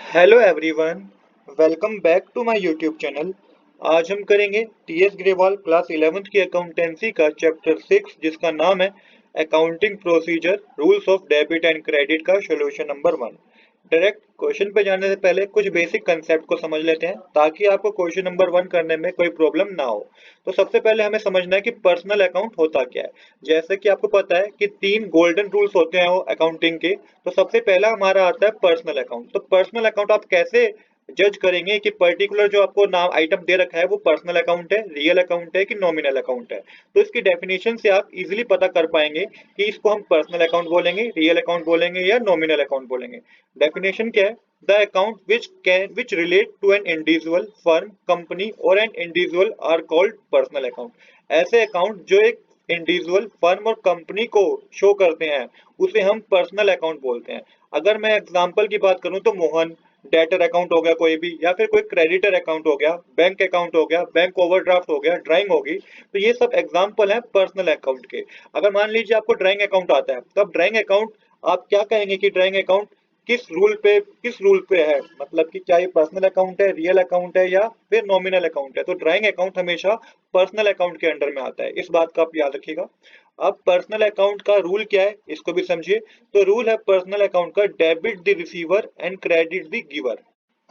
Hello everyone, welcome back to my YouTube channel. आज हम करेंगे टीएस ग्रेवाल क्लास 11th की अकाउंटेंसी का चैप्टर 6 जिसका नाम है accounting procedure rules of debit and credit का सॉल्यूशन नंबर 1। डायरेक्ट क्वेश्चन पे जाने से पहले कुछ बेसिक कंसेप्ट को समझ लेते हैं ताकि आपको क्वेश्चन नंबर 1 करने में कोई प्रॉब्लम ना हो। तो सबसे पहले हमें समझना है कि पर्सनल अकाउंट होता क्या है। जैसे कि आपको पता है कि तीन गोल्डन रूल्स होते हैं वो अकाउंटिंग के। तो सबसे पहला हमारा आता है पर्सनल अकाउंट। तो पर्सनल अकाउंट आप कैसे जज करेंगे कि पर्टिकुलर जो आपको नाम आइटम दे रखा है वो पर्सनल अकाउंट है, रियल अकाउंट है कि नॉमिनल अकाउंट है। तो इसकी डेफिनेशन से आप इजीली पता कर पाएंगे कि इसको हम पर्सनल अकाउंट बोलेंगे, रियल अकाउंट बोलेंगे या नॉमिनल अकाउंट बोलेंगे। डेफिनेशन क्या है? The account which relate to an individual, firm, company or an individual are called personal account। ऐसे अकाउंट जो एक इंडिविजुअल, फर्म और कंपनी को शो करते हैं उसे हम पर्सनल अकाउंट बोलते हैं। अगर मैं एग्जांपल की बात करूं तो मोहन डेटर अकाउंट हो गया कोई भी, या फिर कोई क्रेडिटर अकाउंट हो गया, बैंक अकाउंट हो गया, बैंक ओवरड्राफ्ट हो गया, ड्राइंग होगी। तो ये सब एग्जांपल है पर्सनल अकाउंट के। अगर मान लीजिए आपको ड्राइंग अकाउंट आता है तब ड्राइंग अकाउंट आप क्या कहेंगे कि ड्राइंग अकाउंट किस रूल पे है, मतलब कि क्या ये पर्सनल अकाउंट है, रियल अकाउंट है या फिर नॉमिनल अकाउंट है। तो ड्राइंग अकाउंट हमेशा पर्सनल अकाउंट के अंडर में आता है, इस बात का आप याद रखिएगा। अब पर्सनल अकाउंट का रूल क्या है इसको भी समझिए। तो रूल है पर्सनल अकाउंट का debit the receiver and credit the giver.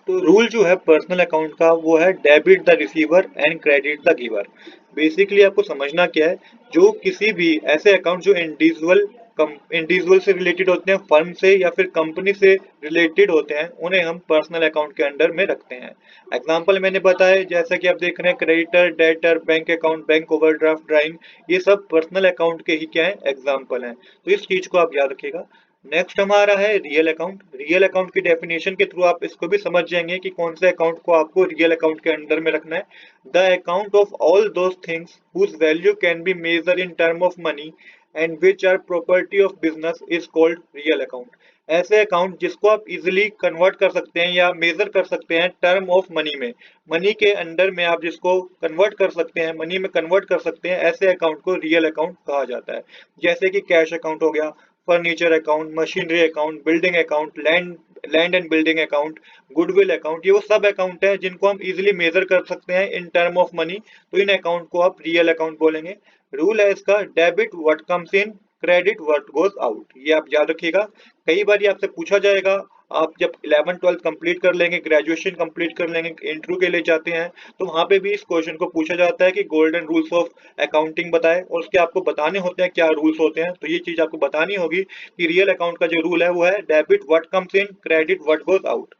तो रूल जो है पर्सनल अकाउंट का वो है debit the receiver and credit the giver. Basically आपको समझना क्या है, जो किसी भी ऐसे अकाउंट जो इंडिविजुअल से रिलेटेड होते हैं, फर्म से या फिर कंपनी से रिलेटेड होते हैं, उन्हें हम पर्सनल अकाउंट के अंडर में रखते हैं। एग्जांपल मैंने बताया जैसा कि आप देख रहे हैं, creditor, debtor, bank account, bank overdraft, drawing, ये सब पर्सनल अकाउंट के ही क्या है, एग्जांपल हैं। तो इस चीज को आप याद रखिएगा। नेक्स्ट हमारा है रियल अकाउंट। रियल अकाउंट की डेफिनेशन के थ्रू आप इसको भी समझ जाएंगे कि कौन से अकाउंट को आपको रियल अकाउंट के अंडर में रखना है। The account of all those things whose value can be measure in term of money and which are property of business is called real account. ऐसे अकाउंट जिसको आप इजिली कन्वर्ट कर सकते हैं या मेजर कर सकते हैं टर्म ऑफ मनी में, मनी के अंडर में आप जिसको कन्वर्ट कर सकते हैं, मनी में कन्वर्ट कर सकते हैं, ऐसे अकाउंट को रियल अकाउंट कहा जाता है। जैसे कि कैश अकाउंट हो गया, furniture account, machinery account, building account, land and building account, goodwill account, ये वो सब अकाउंट है जिनको हम इजीली मेजर कर सकते हैं इन टर्म ऑफ मनी। तो इन अकाउंट को आप रियल अकाउंट बोलेंगे। रूल है इसका debit what comes in, credit what goes out. ये आप याद रखिएगा। कई बार ये आपसे पूछा जाएगा। आप जब 11th 12th कंप्लीट कर लेंगे, ग्रेजुएशन कंप्लीट कर लेंगे, इंटरव्यू के लिए जाते हैं, तो वहां पे भी इस क्वेश्चन को पूछा जाता है कि गोल्डन रूल्स ऑफ अकाउंटिंग बताए, और उसके आपको बताने होते हैं क्या रूल्स होते हैं। तो ये चीज आपको बतानी होगी कि रियल अकाउंट का जो रूल है वो है debit what comes in, credit what goes out.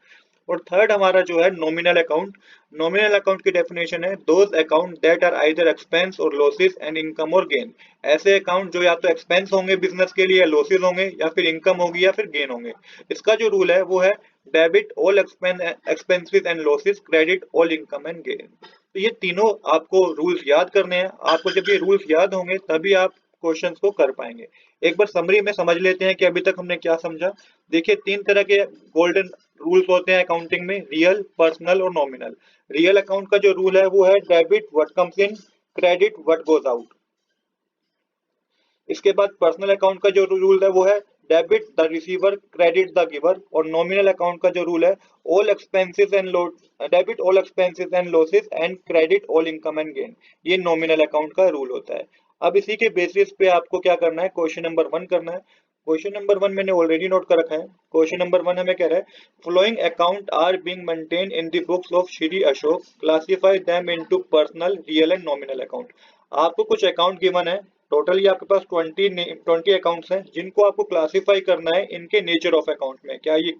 और थर्ड हमारा जो है नॉमिनल अकाउंट। नॉमिनल अकाउंट की डेफिनेशन है those account that are either expense or losses and income or gain. ऐसे अकाउंट जो या तो एक्सपेंस होंगे बिजनेस के लिए, या लॉसेस होंगे, या फिर इनकम होगी, या फिर गेन होंगे। इसका जो रूल है वो है debit all expenses and losses, credit all income and gain. तो ये तीनों आपको रूल्स याद करने हैं। आपको जब ये रूल्स याद होंगे तभी आप क्वेश्चंस को कर पाएंगे। एक बार समरी में समझ लेते हैं कि अभी तक हमने क्या समझा। देखिए, तीन तरह के गोल्डन रूल्स होते हैं अकाउंटिंग में, रियल, पर्सनल और नॉमिनल। रियल अकाउंट का जो रूल है वो है debit what comes in, credit what goes out. इसके बाद पर्सनल अकाउंट का जो रूल है वो है debit the receiver, credit the giver. और नॉमिनल अकाउंट का जो रूल है all expenses and debit all expenses and losses and credit all income and gain. ये नॉमिनल अकाउंट का रूल होता है। अब इसी के बेसिस पे आपको क्या करना है, क्वेश्चन नंबर 1 करना है। क्वेश्चन नंबर 1 मैंने ऑलरेडी नोट कर रखा है। क्वेश्चन नंबर 1 हमें कह रहा है flowing account are being maintained in the books of Shri Ashok, classify them into personal, real and nominal account. आपको कुछ अकाउंट गिवन है। टोटली आपके पास 20 अकाउंट्स हैं जिनको आपको क्लासिफाई करना है इनके नेचर ऑफ अकाउंट में। क्या ये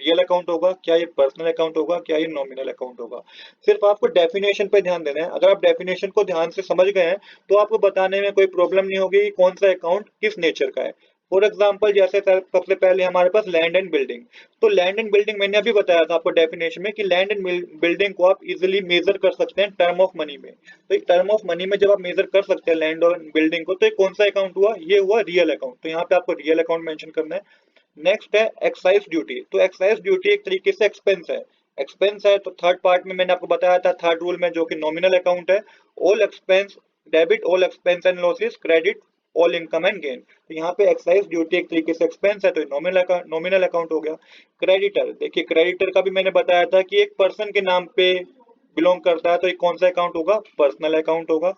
रियल अकाउंट होगा, क्या ये पर्सनल अकाउंट होगा, क्या ये नॉमिनल अकाउंट होगा। सिर्फ आपको डेफिनेशन पे ध्यान देना है। अगर आप डेफिनेशन को ध्यान से समझ गए हैं तो आपको बताने में कोई प्रॉब्लम नहीं होगी कि कौन सा अकाउंट किस नेचर का है। फॉर एग्जाम्पल, जैसे सबसे पहले हमारे पास लैंड एंड बिल्डिंग। तो लैंड एंड बिल्डिंग मैंने अभी बताया था आपको डेफिनेशन में कि लैंड एंड बिल्डिंग को आप इजिली मेजर कर सकते हैं टर्म ऑफ मनी में। तो एक टर्म ऑफ मनी में जब आप मेजर कर सकते हैं लैंड और बिल्डिंग को, तो ये कौन सा अकाउंट हुआ, ये हुआ रियल अकाउंट। तो यहाँ पे आपको रियल अकाउंट मेंशन करना है। नेक्स्ट है एक्साइज ड्यूटी। तो एक्साइज ड्यूटी एक तरीके से एक्सपेंस है। एक्सपेंस है तो थर्ड पार्ट में मैंने आपको बताया था, थर्ड रूल में, जो कि नॉमिनल अकाउंट है। All expense, debit all expense and losses, credit all income and gain. तो यहाँ पे एक्साइज ड्यूटी एक तरीके से एक्सपेंस है, तो नॉमिनल अकाउंट हो गया। क्रेडिटर, देखिए क्रेडिटर का भी मैंने बताया था कि एक पर्सन के नाम पे बिलोंग करता है, तो ये कौन सा अकाउंट होगा, पर्सनल अकाउंट होगा।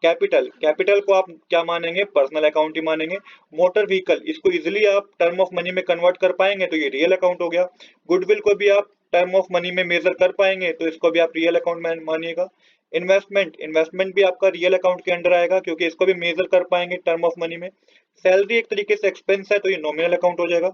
कैपिटल, कैपिटल को आप क्या मानेंगे, पर्सनल अकाउंट ही मानेंगे। मोटर व्हीकल, इसको इजिली आप टर्म ऑफ मनी में कन्वर्ट कर पाएंगे, तो ये रियल अकाउंट हो गया। गुडविल को भी आप टर्म ऑफ मनी में मेजर कर पाएंगे, तो इसको भी आप रियल अकाउंट मानिएगा। इन्वेस्टमेंट, इन्वेस्टमेंट भी आपका रियल अकाउंट के अंडर आएगा, क्योंकि इसको भी मेजर कर पाएंगे टर्म ऑफ मनी में। सैलरी एक तरीके से एक्सपेंस है, तो ये नॉमिनल अकाउंट हो जाएगा।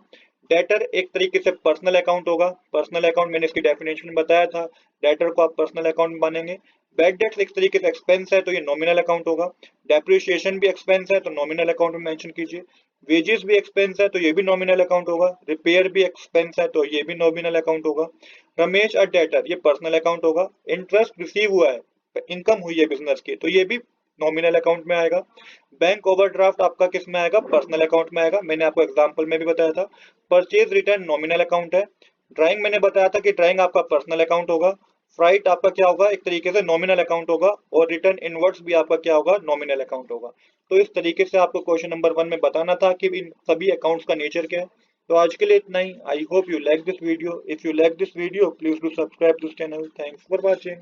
डेटर एक तरीके से पर्सनल अकाउंट होगा, पर्सनल अकाउंट मैंने इसकी डेफिनेशन बताया था, डेटर को आप पर्सनल अकाउंट मानेंगे। बैड डेट्स एक तरीके से एक्सपेंस है, तो ये नॉमिनल अकाउंट होगा। डेप्रिसिएशन भी एक्सपेंस है, तो नॉमिनल अकाउंट में मेंशन कीजिए। वेजेस भी एक्सपेंस है, तो ये भी नॉमिनल अकाउंट होगा। रिपेयर भी एक्सपेंस है, तो ये भी नॉमिनल अकाउंट होगा। रमेश अ डेटर, ये पर्सनल अकाउंट होगा। इंटरेस्ट रिसीव हुआ है, इनकम हुई है बिजनेस की, तो ये भी नॉमिनल अकाउंट में आएगा। बैंक ओवरड्राफ्ट आपका किस में आएगा, पर्सनल अकाउंट में आएगा, मैंने आपको एग्जांपल में भी बताया था। परचेज रिटर्न नॉमिनल अकाउंट है। ड्राइंग मैंने बताया था कि ड्राइंग आपका पर्सनल अकाउंट होगा। फ्राइट आपका क्या होगा, एक तरीके से नॉमिनल अकाउंट होगा। और रिटर्न इनवर्ड्स भी आपका क्या होगा, नॉमिनल अकाउंट होगा। तो इस तरीके से आपको क्वेश्चन नंबर 1 में बताना था कि इन सभी अकाउंट्स का नेचर क्या है। तो आज के लिए इतना ही। I hope you like this video. If you like this video, please do subscribe this channel. Thanks for watching.